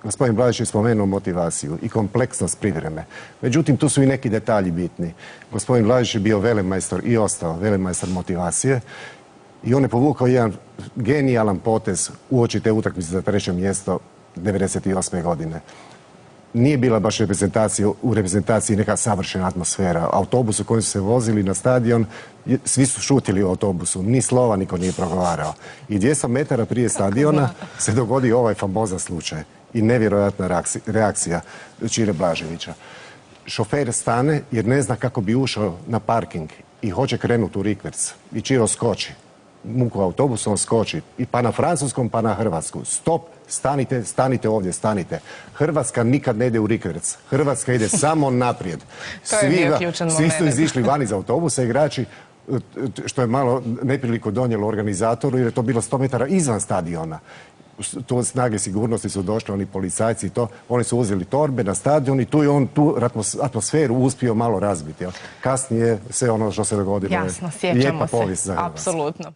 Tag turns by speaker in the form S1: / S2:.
S1: Gospodin Blažić je spomenuo motivaciju i kompleksnost pripreme. Međutim, tu su i neki detalji bitni. Gospodin Blažić je bio velemajstor i ostao velemajstor motivacije i on je povukao jedan genijalan potez uoči te utakmice za 3. mjesto 1998. godine. Nije bila baš u reprezentaciji neka savršena atmosfera. Autobus u kojem su se vozili na stadion, svi su šutili u autobusu, ni slova niko nije progovarao. I 200 metara prije stadiona se dogodio ovaj famozan slučaj i nevjerojatna reakcija Ćire Blaževića. Šofer stane jer ne zna kako bi ušao na parking i hoće krenuti u rikverc. I Ćiro skoči. Muku autobusom skoči. I pa na francuskom, pa na hrvatsku. Stop, stanite, stanite ovdje, stanite. Hrvatska nikad ne ide u rikverc. Hrvatska ide samo naprijed. Svi su izišli van iz autobusa, igrači, što je malo nepriliku donijelo organizatoru, jer je to bilo 100 metara izvan stadiona. Tu snage sigurnosti su došli, oni policajci i to. Oni su uzeli torbe na stadion i tu je on tu atmosferu uspio malo razbiti. Kasnije sve ono što se dogodilo.
S2: Jasno, sjećamo se.
S1: Lijepa povijest za Hrvatsku.
S2: Apsolutno.